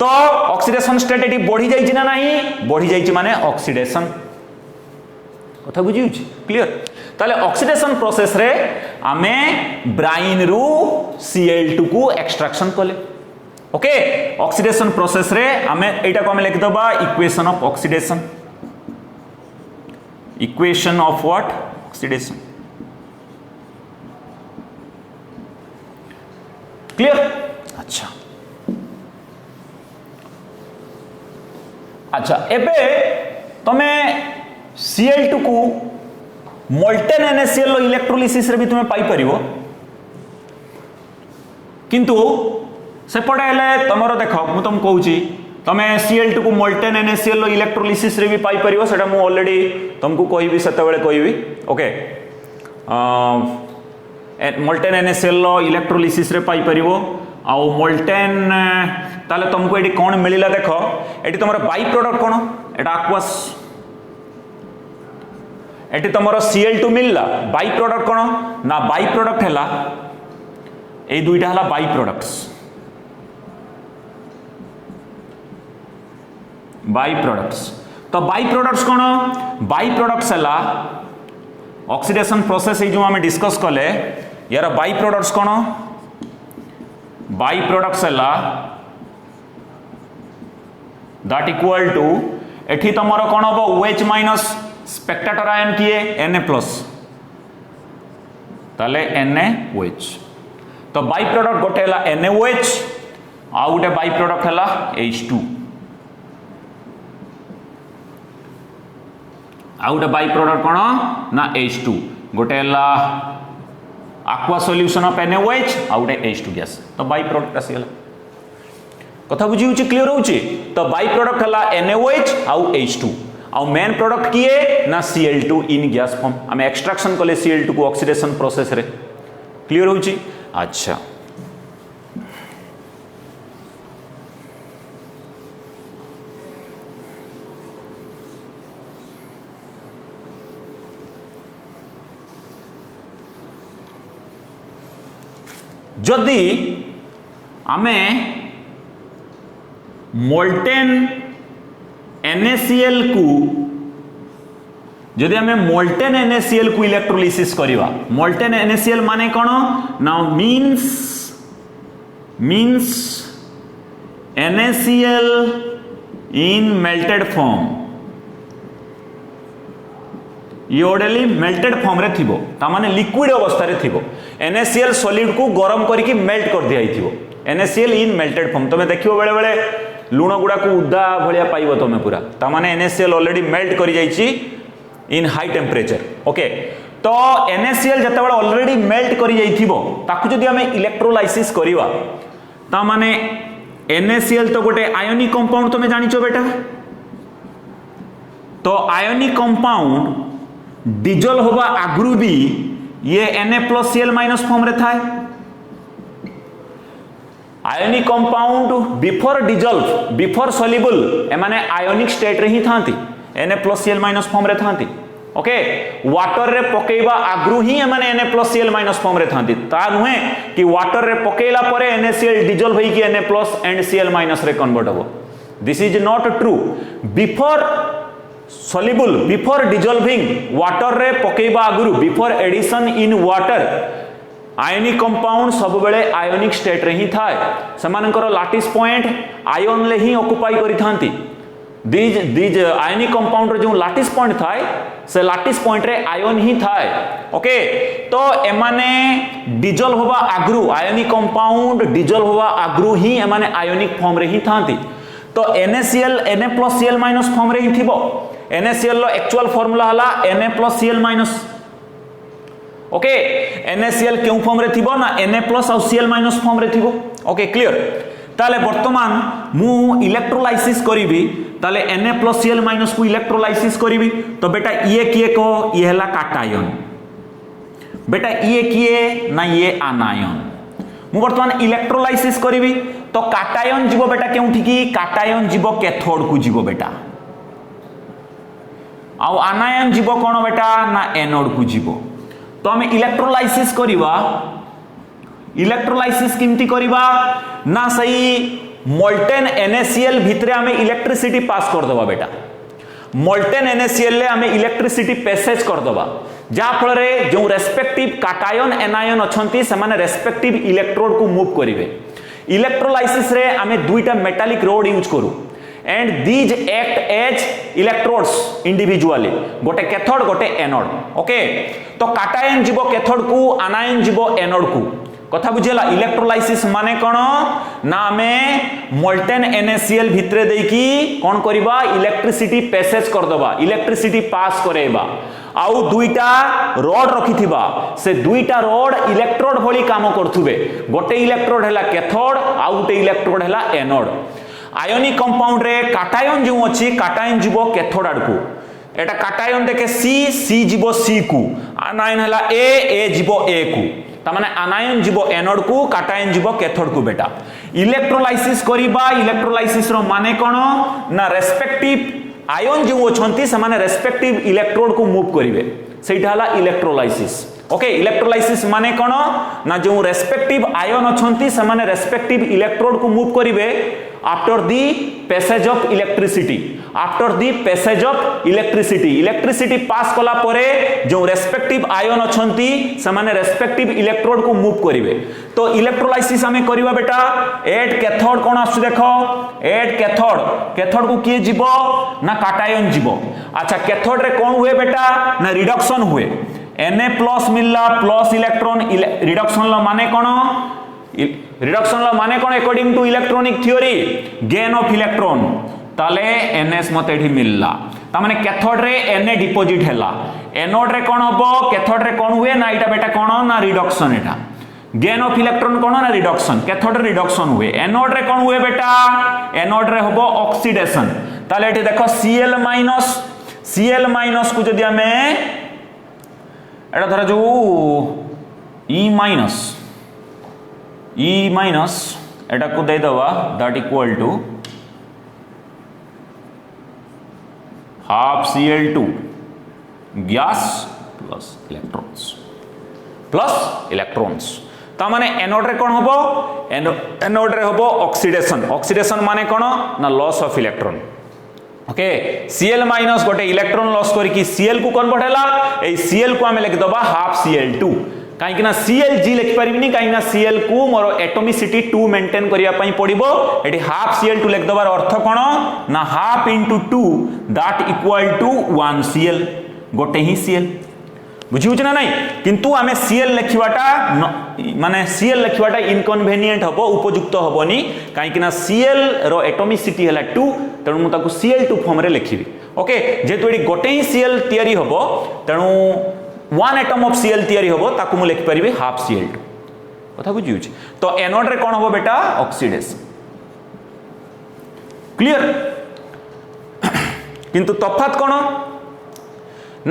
तो ऑक्सीडेशन स्टेट एटी बढ़ी जाइछि ना नहीं बढ़ी जाइछि माने ऑक्सीडेशन कथा बुझी होछि क्लियर ताले ऑक्सीडेशन प्रोसेस रे आमे ब्राइन रु Cl2 को एक्सट्रैक्शन कले ओके ऑक्सीडेशन प्रोसेस रे आमे एटा को आमे लिख दबा equation of oxidation equation of what oxidation clear अच्छा अच्छा एबे तमे Cl2 को मोल्टेन NaCl लो इलेक्ट्रोलिसिस रे भी तुमे पाई परिबो किंतु सेपटे हेले तमरो देखो मु तुम कहूची तमे Cl2 को मोल्टेन NaCl लो इलेक्ट्रोलिसिस रे भी पाई परिबो सेटा मु ऑलरेडी तुमको कहबी सेते बेले कहबी ओके मोल्टेन NaCl लो इलेक्ट्रोलिसिस रे पाई परिबो आ मोल्टेन ताले तुमको एडी कोन मिलिला देखो AD तमरो by product cone Etah aqueous eighty तमरो Cl2 मिलला बाई प्रोडक्ट कोन ना बाई प्रोडक्ट हैला ए दुईटा हला बाई प्रोडक्ट्स बाई प्रोडक्ट्स तो by products cone by products हला ऑक्सीडेशन प्रोसेस जो हमें डिस्कस कले यार by products cone by products हला दैट इक्वल टू एठी तमरो कोन हो OH माइनस स्पेक्टेटर आयन किए Na प्लस ताले NaOH तो बाई प्रोडक्ट गोटे हला NaOH आ गोटे बाई प्रोडक्ट हला H2 आ गोटे बाई प्रोडक्ट कोन ना H2 गोटे हला aqua solution of NaOH आ गोटे H2 गैस तो बाई प्रोडक्ट आसी हला कथा बुझी होची क्लियर होची तो बाई प्रोडक्ट हला NaOH आ H2 आ मेन प्रोडक्ट किए ना Cl2 इन गैस फॉर्म हमें एक्सट्रैक्शन कले Cl2 को ऑक्सीडेशन प्रोसेस रे क्लियर होची अच्छा जदि आमे मोल्टेन NaCl को जदि आमे मोल्टेन NaCl को इलेक्ट्रोलिसिस करिवा मोल्टेन NaCl माने कोन ना मीन्स NaCl इन मेल्टेड फॉर्म ये ओडेली मेल्टेड फॉर्म रे थिबो ता माने लिक्विड अवस्था रे थिबो NaCl सॉलिड को गरम करके मेल्ट कर दिया थिबो NaCl इन मेल्टेड फॉर्म तमे देखियो बेले बेले लुण गुडा को उदा भलिया पाइबो तमे पूरा ता माने NaCl ऑलरेडी मेल्ट करि जाईची इन हाई टेम्परेचर ओके तो NaCl जते बेले ऑलरेडी मेल्ट करि जाईथिबो ताकू जदि हमें इलेक्ट्रोलाइसिस करिवा ता माने NaCl तो गोटे आयोनिक कंपाउंड तमे जानिचो बेटा तो आयोनिक कंपाउंड डिजोल्व होबा आगरु भी ये Na+Cl- फॉर्म रे थाए ionic compound before dissolve before soluble ए माने आयोनिक स्टेट रे ही थांती Na+Cl- फॉर्म रे थांती ओके वाटर रे पकेइबा आगरु ही ए माने Na+Cl- फॉर्म रे थांती ता नुहे कि वाटर रे पकेइला परे NaCl डिजोल्व होई कि Na+ एंड Cl- रे कन्वर्ट होबो this is not true before soluble before dissolving water रे पकेइबा आगरु before addition in water ionic compound सब बेले आयोनिक स्टेट रे ही थाए समानकर लैटिस पॉइंट आयन ले ही ऑक्युपाई करि थांती दीज आयोनिक कंपाउंड जो लाटिस पॉइंट थाए से लाटिस पॉइंट रे आयन ही थाए ओके तो एमाने डिजोल्व होबा आगरु आयोनिक कंपाउंड डिजोल्व होबा आगरु ही एमाने आयोनिक फॉर्म रे ही थांती तो NaCl Na+Cl- फॉर्म रे ही थिबो NaCl लो एक्चुअल फार्मूला हला Na+Cl- ओके NaCl क्यों फॉर्म रे थिबो ना Na+ और Cl- फॉर्म रे थिबो ओके क्लियर ताले वर्तमान मु इलेक्ट्रोलाइसिस करिवि ताले Na+Cl- को इलेक्ट्रोलाइसिस करिवि तो बेटा ये किए को ये हला काटायन बेटा ये किए ना ये आनायन मु वर्तमान इलेक्ट्रोलाइसिस करिवि तो काटायन जीवो बेटा केउठी की काटायन जीवो कैथोड को जीवो बेटा आउ आनायन जीवो कोन बेटा ना एनोड को जीवो तो हमें इलेक्ट्रोलाइसिस करिवा इलेक्ट्रोलाइसिस किमती करिवा ना सही मोल्टेन NaCl भितरे हमें इलेक्ट्रिसिटी पास कर दबा बेटा मोल्टेन NaCl ले हमें इलेक्ट्रिसिटी पैसेज कर दबा जा फल रे जो रेस्पेक्टिव काटायन एनायन अछंती से माने रेस्पेक्टिव इलेक्ट्रोड को मूव करिवे इलेक्ट्रोलाइसिस रे हमें दुईटा मेटालिक रोड यूज करू and these act as electrodes individually गोटे कैथोड गोटे एनोड ओके तो काटायन जीवो कैथोड को आनायन जीवो एनोड को कथा बुझेला इलेक्ट्रोलाइसिस माने कोन ना हमें मोल्टेन NaCl भितरे देकी कोन करबा इलेक्ट्रिसिटी पैसेज कर दबा इलेक्ट्रिसिटी पास करेबा आउ दुईटा रॉड रखिथिबा से दुईटा रॉड इलेक्ट्रोड भली काम करथुबे गोटे इलेक्ट्रोड हैला कैथोड आउ गोटे इलेक्ट्रोड हैला एनोड आयोनिक कंपाउंड रे काटायन जो अछि काटायन जीवो कैथोड आडकू एटा काटायन देखे C जीवो C को आनायन हैला A जीवो A को ता माने आनायन जीवो एनोड को काटायन जीवो कैथोड को बेटा इलेक्ट्रोलाइसिस करिबा इलेक्ट्रोलाइसिस रो माने कोन ना रेस्पेक्टिव आयन जो अछंती से माने रेस्पेक्टिव इलेक्ट्रोड को मूव करिवे सेटा हला इलेक्ट्रोलाइसिस ओके इलेक्ट्रोलाइसिस माने कोन ना जो रेस्पेक्टिव आयन अछंती से माने रेस्पेक्टिव इलेक्ट्रोड को मूव करिवे after the passage of electricity after the passage of electricity pass कला परे जो रेस्पेक्टिव आयन अछंती से माने रेस्पेक्टिव इलेक्ट्रोड को मूव करिवे तो इलेक्ट्रोलाइसिस हमें करिवा बेटा एट कैथोड कोन आसु देखो एट कैथोड को किए जीवो ना काटायन जीवो अच्छा कैथोड रे कोन हुए बेटा ना रिडक्शन हुए Na+ मिलला प्लस इलेक्ट्रॉन रिडक्शन लो माने कोन रिडक्शन लो माने कोन according to electronic theory gain of electron ताले NS मते एठी मिलला ता माने कैथोड रे Na डिपॉजिट हैला एनोड रे कोन हबो कैथोड रे कोन हुए ना इटा बेटा कोन ना reduction Etah gain of electron कोन ना रिडक्शन कैथोड रे रिडक्शन हुए एनोड रे कोन हुए बेटा एनोड रे हबो ऑक्सीडेशन ताले एठी देखो Cl- को जदी हमें एटा धरा जो E- एटा को दे दवा that equal to half Cl2 gas plus electrons ता माने एनोड रे कोन हबो एनोड रे हबो ऑक्सीडेशन माने कोन ना loss of electron okay Cl- गोटे इलेक्ट्रॉन लॉस करके Cl को कन्वर्ट हैला ए Cl को हमें लिख दबा हाफ Cl2 काईकि ना Clg लिख परिबिनी काईकि ना Cl को मोर एटॉमिसिटी 2 मेंटेन करिया पई पड़िबो एठी हाफ Cl2 लिख दबार अर्थ कोन ना half into 2 that equal to 1 Cl गोटे ही Cl बुझिउछ ना नहीं किंतु आमे Cl लिखिवाटा माने Cl लिखिवाटा इनकन्वीनियंट हबो उपयुक्त हबोनी काईकि ना Cl रो एटॉमिसिटी हैला 2 तेणु मु ताकू Cl2 फॉर्म रे लिखिबी ओके जेतु एडी गोटे ही Cl तयारी हबो तेणु 1 एटम ऑफ Cl तयारी हबो ताकू मु लिखि परिबे हाफ Cl2 कथा बुझिउछ तो एनोड रे कोन हबो बेटा ऑक्सीडेशन क्लियर किंतु तफात कोन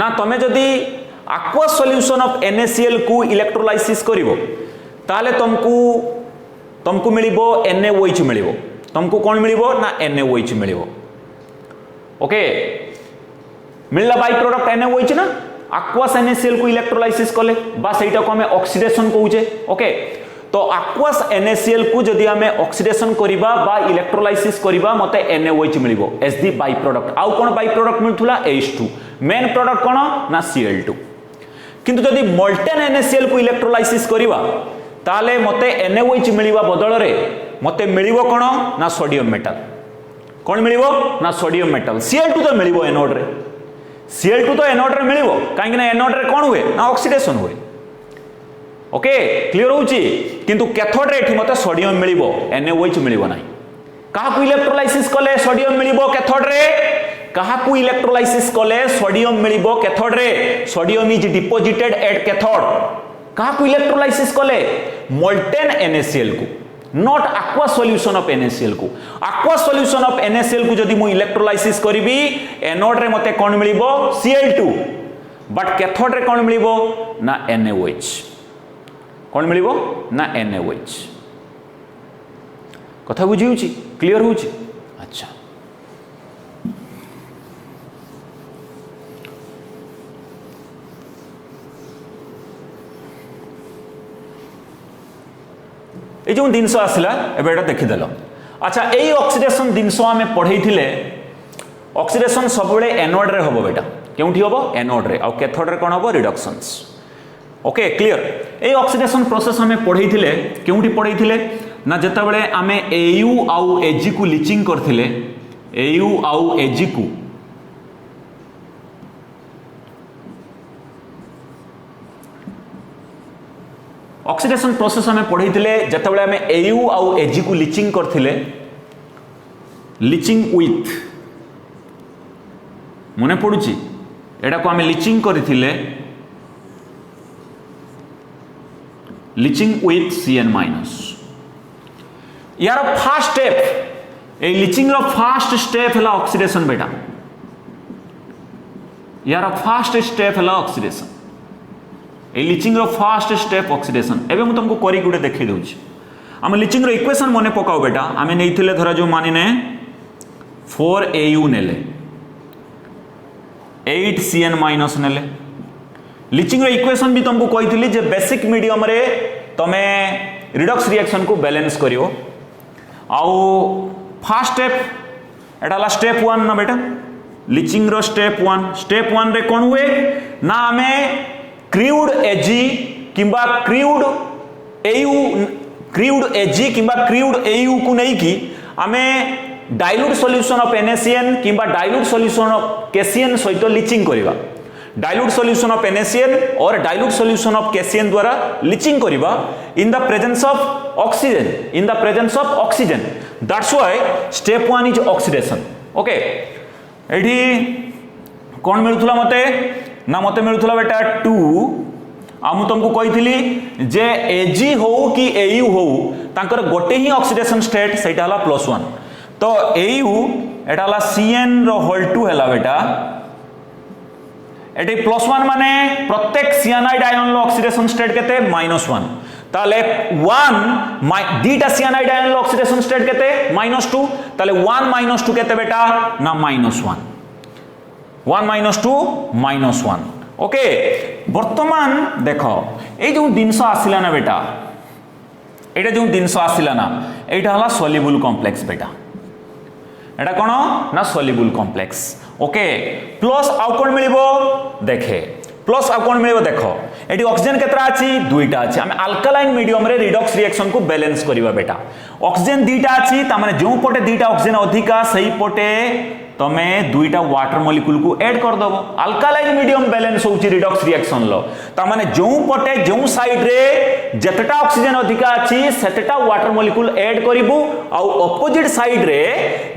ना तमे जदी aqua solution of NaCl को इलेक्ट्रोलाइसिस करिवो ताले तुमको मिलिबो NaOH मिलिबो तुमको कोन मिलिबो ना NaOH मिलिबो ओके मिलला बाय प्रोडक्ट NaOH ना aqueous NaCl को इलेक्ट्रोलाइसिस कले बा सेटा को हमें ऑक्सीडेशन कहूचे ओके तो aqueous NaCl को जदी हमें ऑक्सीडेशन करिबा बा इलेक्ट्रोलाइसिस करिबा मते NaOH मिलिबो एज दी बाय प्रोडक्ट आउ कोन बाय प्रोडक्ट मिलथुला H2 मेन प्रोडक्ट कोन ना Cl2 किंतु जदि मोल्टेन NaCl को इलेक्ट्रोलाइसिस करिवा ताले मते NaOH मिलिबा बदल रे मते मिलिबो कोन ना सोडियम मेटल कौन मिलिबो ना सोडियम मेटल Cl2 तो मिलिबो एनोड रे Cl2 तो एनोड रे मिलिबो काहे ना एनोड रे कोन हुए ना ऑक्सीडेशन हुए ओके क्लियर होउची किंतु कैथोड रे एठी मते सोडियम मिलिबो NaOH मिलिबो नाही काहाकू इलेक्ट्रोलाइसिस कले सोडियम मिलिबो कैथोड रे काहाकू इलेक्ट्रोलाइसिस कले सोडियम मिलिबो कैथोड रे sodium is deposited at cathode काहाकू इलेक्ट्रोलाइसिस कले मोल्टेन NaCl को not aqua solution of NaCl को aqua solution of NaCl को जदि मु इलेक्ट्रोलाइसिस करिबी एनोड रे मते कोन मिलिबो Cl2 बट कैथोड रे कोन मिलिबो ना NaOH कौन मिलिबो ना NaOH कथा बुझी होची क्लियर होची अच्छा ए जो दिनस आसला एबे एटा देखि देलो अच्छा एई ऑक्सीडेशन दिनस आमे पढै थिले ऑक्सीडेशन सबले एनोड रे होबो बेटा केउठी होबो एनोड रे आ कैथोड रे कोन होबो reductions okay clear A oxidation process हमें पढ़ई थिले केउठी पढ़ई थिले ना जता बेले आमे AU आउ Ag को लीचिंग करथिले AU आउ Ag को ऑक्सीडेशन प्रोसेस हमें पढ़ई थिले जता बेले आमे AU आउ Ag को लीचिंग करथिले लीचिंग विथ मने पडुची एडा को आमे लीचिंग करथिले लीचिंग विथ Cn-, यार फास्ट स्टेप ए लीचिंग रो फास्ट स्टेप हला ऑक्सीडेशन बेटा यार फास्ट स्टेप हला ऑक्सीडेशन ए लीचिंग रो फास्ट स्टेप ऑक्सीडेशन एबे मु तुमको करी गुडे देखै दउची हम लीचिंग रो इक्वेशन मने पकाओ बेटा आमे नेइथिले धरा जो मानिने 4Au नेले 8 Cn- नेले लीचिंग रो इक्वेशन भी तुमको कही जे बेसिक मीडियम रे तमे रिडक्स रिएक्शन को बैलेंस करियो आउ फास्ट स्टेप एटाला स्टेप 1 ना बेटा लीचिंग रो स्टेप 1 रे कोन हुए ना हमें क्रूड Ag किंबा क्रूड Ag किंबा क्रूड Au को नहीं की हमें डाइल्यूट सॉल्यूशन ऑफ NaCN किंबा डाइल्यूट सॉल्यूशन ऑफ KCN सहित लीचिंग करिवा डाइल्यूट सॉल्यूशन ऑफ NaCN और डाइल्यूट सॉल्यूशन ऑफ KCN द्वारा लीचिंग करिवा in the presence of oxygen that's why step 1 is oxidation okay एठी कोन मिलुथला मते ना मते मिलुथला बेटा 2 आ मु तुमको कहिथिली जे Ag हो कि Au हो तांकर गोटे ही ऑक्सीडेशन स्टेट सेटा हला +1 तो Au एटा हला Cn रो होल 2 हला बेटा एटी +1 माने प्रत्येक सियानाइड आयन लो ऑक्सीडेशन स्टेट केते -1 ताले 1 दीटा सियानाइड आयन लो ऑक्सीडेशन स्टेट केते -2 ताले 1 -2 केते बेटा ना -1 1 - 2 -1 ओके वर्तमान देखो ए जो दिनस आसिला ना बेटा एटा जो दिनस आसिला ना एटा हला सॉल्युबल कॉम्प्लेक्स बेटा एटा कोन ना सॉल्युबल कॉम्प्लेक्स ओके प्लस आउ कोन मिलिबो देखे प्लस आउ कोन मिलिबो देखो एटी ऑक्सीजन केतरा अछि दुईटा अछि हम अल्कालाइन मीडियम रे रिडक्स रिएक्शन को बैलेंस करिवा बेटा ऑक्सीजन दुईटा अछि त माने जो पटे दुईटा ऑक्सीजन अधिका सही पटे तमे दुईटा वाटर मॉलिक्यूल को ऐड कर दबो अल्कालाइन मीडियम बैलेंस होउची रिडक्स रिएक्शन लो त माने जो पटे जो साइड रे जतटा ऑक्सीजन अधिका अछि सेतटा वाटर मॉलिक्यूल ऐड करिबु आ ऑपोजिट साइड रे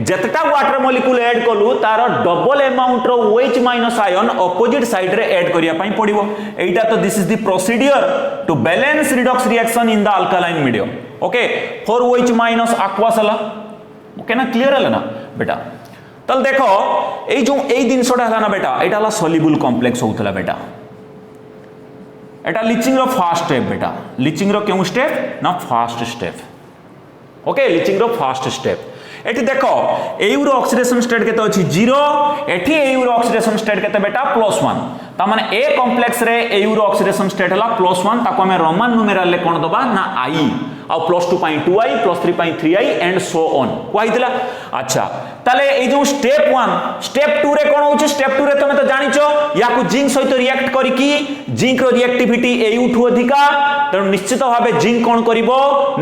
जतटा वाटर मॉलिक्यूल ऐड कलु तार डबल अमाउंट रो OH minus ion opposite side रे ऐड करिया पई पड़िबो एटा तो this is the procedure to balance redox reaction in the alkaline medium okay 4OH minus aqua सला ओके ना क्लियर हला ना बेटा तल देखो ए जो ए जिनसटा हला ना बेटा एटा हला सॉल्युबल कॉम्प्लेक्स होतला बेटा एटा लीचिंग रो फास्ट स्टेप बेटा लीचिंग रो केउ स्टेप ना फास्ट स्टेप ओके लीचिंग रो फास्ट स्टेप एठी देखो एयू रो ऑक्सीडेशन स्टेट केते अछि 0 एठी एयू रो ऑक्सीडेशन स्टेट केते बेटा +1 ता माने ए कॉम्प्लेक्स रे एयू रो ऑक्सीडेशन स्टेट हला +1 ताको हमें रोमन न्यूमेरल ले कोन दबा ना i आ +2 पई 2i +3 पई 3i एंड सो ऑन कहितला अच्छा ताले ए जो स्टेप 1 स्टेप 2 रे कोन होछि स्टेप 2 रे तमे तो जानिचो याकू जिंक सहित रिएक्ट करी की जिंक रो रिएक्टिविटी एयू ठु अधिका त निश्चित भाबे जिंक कोन करिवो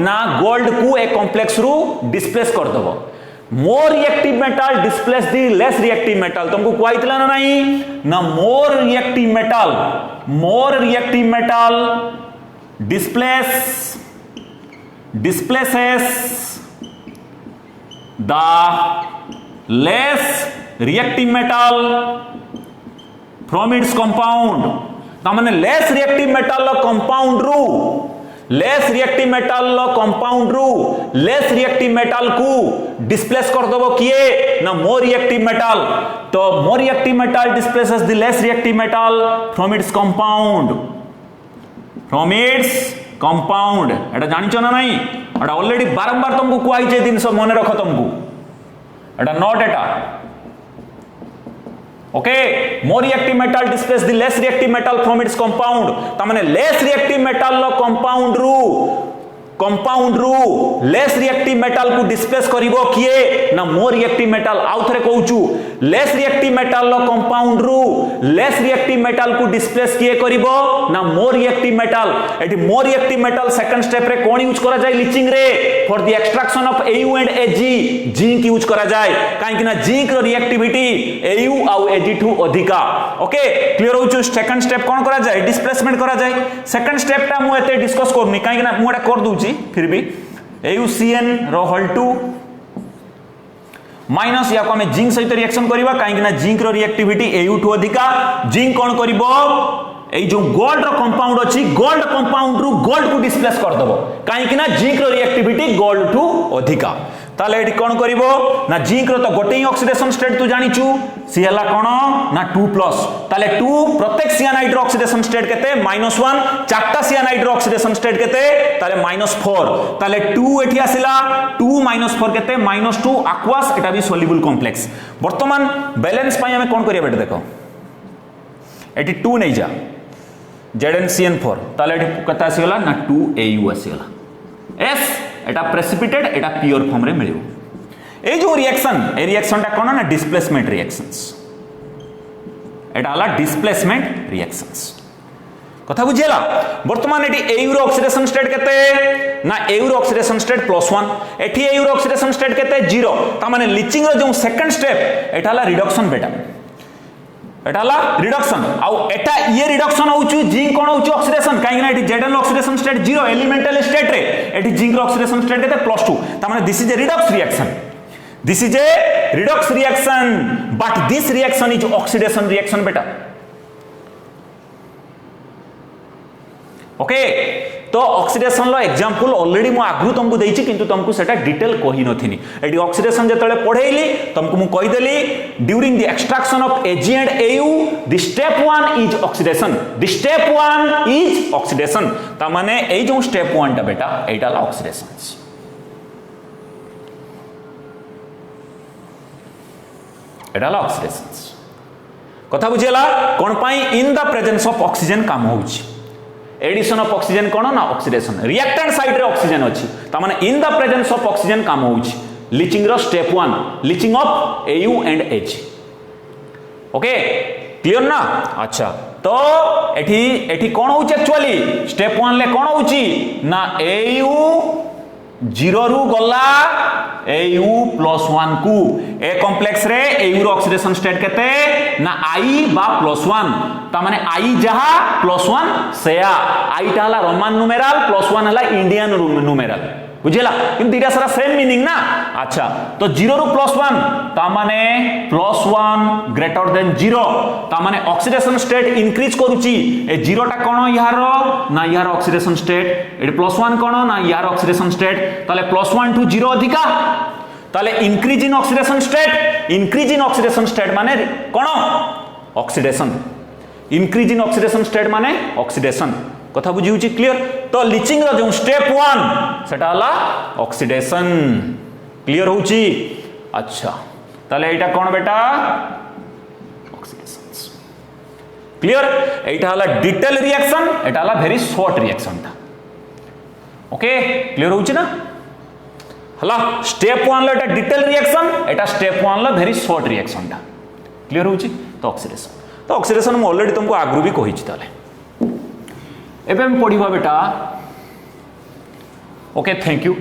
ना गोल्ड को ए कॉम्प्लेक्स रु डिस्प्लेस कर दबो मोर रिएक्टिव मेटल डिस्प्लेस दी लेस रिएक्टिव मेटल तुमको कहला ना नहीं ना more reactive metal displaces the less reactive metal from its compound तामने less reactive metal compound रू less reactive metal को displace कर दबो किए ना more reactive metal तो more reactive metal displaces the less reactive metal from its compound एटा जानिଛ ना नहीं एटा already बारंबार तुमको कहै छै दिन सब मने रखो तुमको एटा not Etah okay more reactive metal displace the less reactive metal from its compound ता माने लेस रिएक्टिव मेटल लो कंपाउंड रू लेस रिएक्टिव मेटल को डिस्प्लेस करिवो किए ना मोर रिएक्टिव मेटल आउ थरे कहूचू लेस रिएक्टिव मेटल लो कंपाउंड रू लेस रिएक्टिव मेटल को डिस्प्लेस किए करिवो ना more reactive metal eighty more reactive metal second step रे कोन यूज करा जाय लिचिंग रे for the extraction of Au and Ag zinc use करा जाय काहे कि ना जिंक रो रिएक्टिविटी Au आउ Ag ठू अधिका ओके क्लियर होचू सेकंड स्टेप कोन करा जाय डिस्प्लेसमेंट करा जाय सेकंड स्टेप ता मु एते डिस्कस करनी काहे कि ना मु एटा कर दूची फिर भी AuCN रो होल 2 माइनस या को हमें जिंक सहित रिएक्शन करिवा काहे कि ना जिंक रो रिएक्टिविटी Au ठू अधिका जिंक कोन करिवो ए जो गोल्ड रो कंपाउंड अछि गोल्ड कंपाउंड रु गोल्ड को डिस्प्लेस कर दबो काहे कि ना जिंक रो रिएक्टिविटी गोल्ड ठू अधिका ताले एटी कोन करिवो ना जिंक रो तो गोटे ही ऑक्सीडेशन स्टेट तू जानिचू सी हला कोन ना 2+ ताले 2 प्रत्येक सियानाइड रो ऑक्सीडेशन स्टेट केते -1 चारटा सियानाइड रो ऑक्सीडेशन स्टेट केते ताले -4 ताले 2 एठी आसिला 2 -4 केते -2 एक्वास एटा भी सोल्युबल कॉम्प्लेक्स वर्तमान बैलेंस पई हमें कोन करिया बेटा देखो एटी 2 नै जा ZnCN4 ताले एठी कता आसीगला ना 2Au आसीगला S एटा प्रेसिपिटेट एटा प्योर फॉर्म रे मिलियो ए जो रिएक्शन ए रिएक्शन ता कोन ना डिस्प्लेसमेंट रिएक्शंस एटा हला डिस्प्लेसमेंट रिएक्शंस कथा बुझियला वर्तमान एटी Au रो ऑक्सीडेशन स्टेट केते ना Au रो ऑक्सीडेशन स्टेट +1 एठी Au रो ऑक्सीडेशन स्टेट केते 0 ता माने लीचिंग रो जो सेकंड स्टेप एटा हला रिडक्शन बेटा एटा हला रिडक्शन आउ एटा ये रिडक्शन होउछु जिंक कोन होउछु ऑक्सीडेशन काहे ना eighty Zn oxidation state 0 elemental state रे एटी जिंक रो ऑक्सीडेशन स्टेट केते +2 ता माने this is a Redux reaction but this reaction is oxidation reaction बेटा ओके तो ऑक्सीडेशन लो एग्जांपल ऑलरेडी मु आगु तुमको देछि किंतु तुमको सेटा डिटेल कहि नथिनी एडी ऑक्सीडेशन जतले पढेइली तुमको मु कहि देली during the extraction of Ag and Au the step 1 is oxidation ता माने ए जो स्टेप 1 टा बेटा एटा ऑक्सीडेशन एटा ऑक्सीडेशन कथा बुझियला कोन पाई in the presence of oxygen काम होउची एडिशन ऑफ ऑक्सीजन कोन ना ऑक्सीडेशन रिएक्टेंट साइड रे ऑक्सीजन अछि ता माने in the presence of oxygen काम होउची लीचिंग रो step 1 leaching of Au and Ag okay clear ना अच्छा तो एठी कोन होउची एक्चुअली स्टेप 1 ले कोन होउची ना Au 0 रु गला Au+1 को ए कॉम्प्लेक्स रे Au रो ऑक्सीडेशन स्टेट केते ना I बा +1 ता माने I जहा +1 सेया I टा हला रोमान न्यूमेरल +1 हला इंडियन न्यूमेरल बुझिला किंतु दीटा सारा सेम मीनिंग ना अच्छा तो 0 रु +1 ता माने +1 ग्रेटर देन 0 ता माने ऑक्सीडेशन स्टेट इंक्रीज करूची ए 0 टा कोन यारो ना यार ऑक्सीडेशन स्टेट ए +1 कोन ना यार ऑक्सीडेशन स्टेट ताले +1 टू 0 अधिका ताले इंक्रीज इन ऑक्सीडेशन स्टेट माने कोन oxidation increase in oxidation state माने ऑक्सीडेशन कथा बुझिउची क्लियर तो लीचिंग रो जो स्टेप 1 सेटा हला ऑक्सीडेशन क्लियर होउची अच्छा ताले एटा कोन बेटा ऑक्सीडेशन क्लियर एटा हला डिटेल रिएक्शन एटा हला वेरी शॉर्ट रिएक्शन था ओके क्लियर होउची ना हला स्टेप 1 लो एटा डिटेल रिएक्शन एटा स्टेप 1 लो वेरी शॉर्ट रिएक्शन था क्लियर होउची तो ऑक्सीडेशन मु ऑलरेडी तुमको आगु भी कहि छी ताले एबे हम पढ़िबा बेटा ओके थैंक यू।